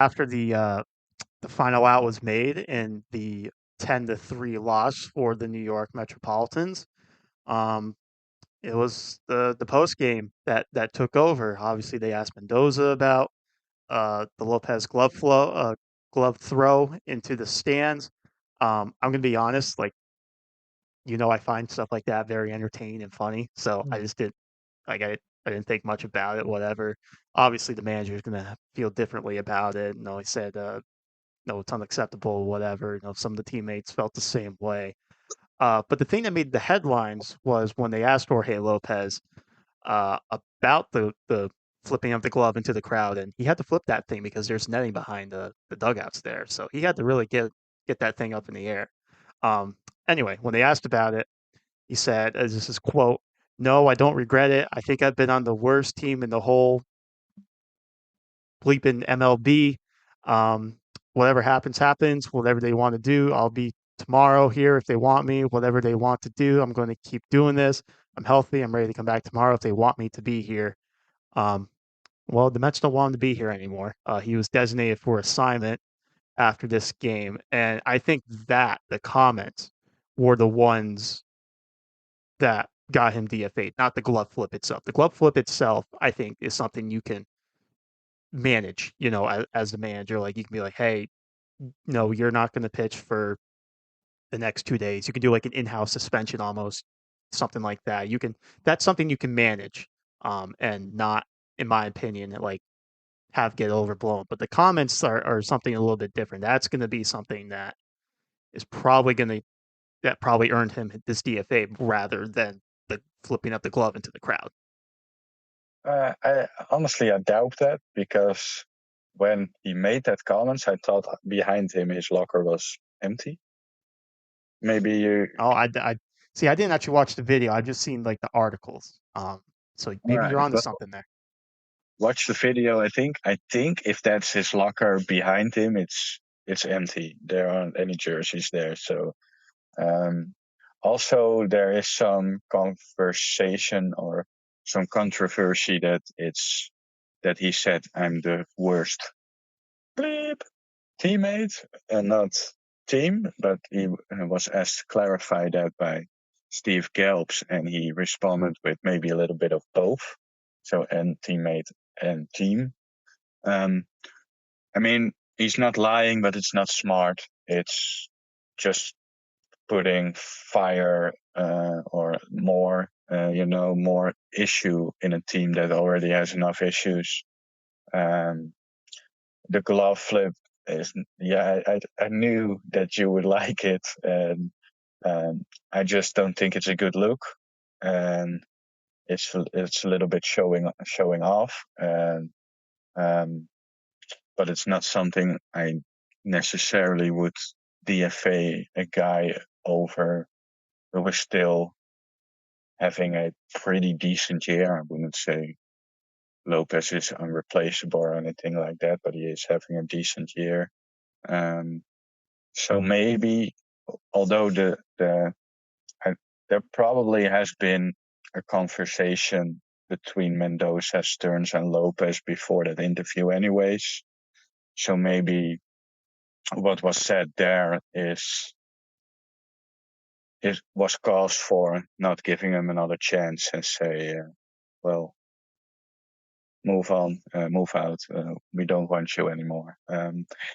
After the final out was made in the 10-3 loss for the New York Metropolitans, um, it was the post game that took over. Obviously, they asked Mendoza about the Lopez glove throw into the stands. I'm gonna be honest, like I find stuff like that very entertaining and funny. So I Mm. just did like I didn't think much about it. Whatever. Obviously, the manager is gonna feel differently about it. He said no, it's unacceptable, whatever. Some of the teammates felt the same way. But the thing that made the headlines was when they asked Jorge Lopez about the flipping of the glove into the crowd, and he had to flip that thing because there's netting behind the dugouts there, so he had to really get that thing up in the air. Um, anyway, when they asked about it, he said, as this is quote, "No, I don't regret it. I think I've been on the worst team in the whole bleeping MLB. Um, whatever happens, happens. Whatever they want to do, I'll be tomorrow here if they want me. Whatever they want to do, I'm going to keep doing this. I'm healthy. I'm ready to come back tomorrow if they want me to be here." Um, well, the Mets don't want him to be here anymore. He was designated for assignment after this game, and I think that the comments were the ones that got him DFA'd, not the glove flip itself. The glove flip itself, I think, is something you can manage. As the manager, like you can be like, "Hey, no, you're not going to pitch for the next 2 days." You can do like an in-house suspension almost, something like that. You can. That's something you can manage, and not, in my opinion, like have get overblown. But the comments are something a little bit different. That's going to be something is probably going to that probably earned him this DFA rather than the flipping up the glove into the crowd. I doubt that because when he made that comments, I thought behind him his locker was empty. Maybe you. Oh, I see. I didn't actually watch the video. I've just seen like the articles. So All maybe you're right, onto well, something there. watch the video. I think if that's his locker behind him, it's empty. There aren't any jerseys there. So um, also there is some conversation or some controversy that he said I'm the worst bleep teammate and not team, but he was asked to clarify that by Steve Gelbs, and he responded with maybe a little bit of both. So, and teammate and team. Um, I mean, he's not lying, but it's not smart. It's just putting fire or more, more issue in a team that already has enough issues. Um, the glove flip is, yeah, I knew that you would like it, and I just don't think it's a good look, and it's a little bit showing off, and um, but it's not something I necessarily would DFA a guy over who was still having a pretty decent year. I wouldn't say Lopez is unreplaceable or anything like that, but he is having a decent year. Um, so maybe, although I, there probably has been a conversation between Mendoza, Stearns, and Lopez before that interview, anyways. So maybe what was said there is was cause for not giving him another chance and say, well, move on, move out. We don't want you anymore.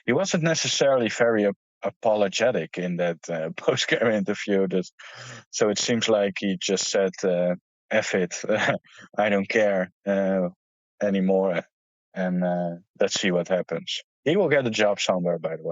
He wasn't necessarily very apologetic in that post-game interview. So it seems like he just said, "F it, I don't care anymore," and let's see what happens. He will get a job somewhere, by the way.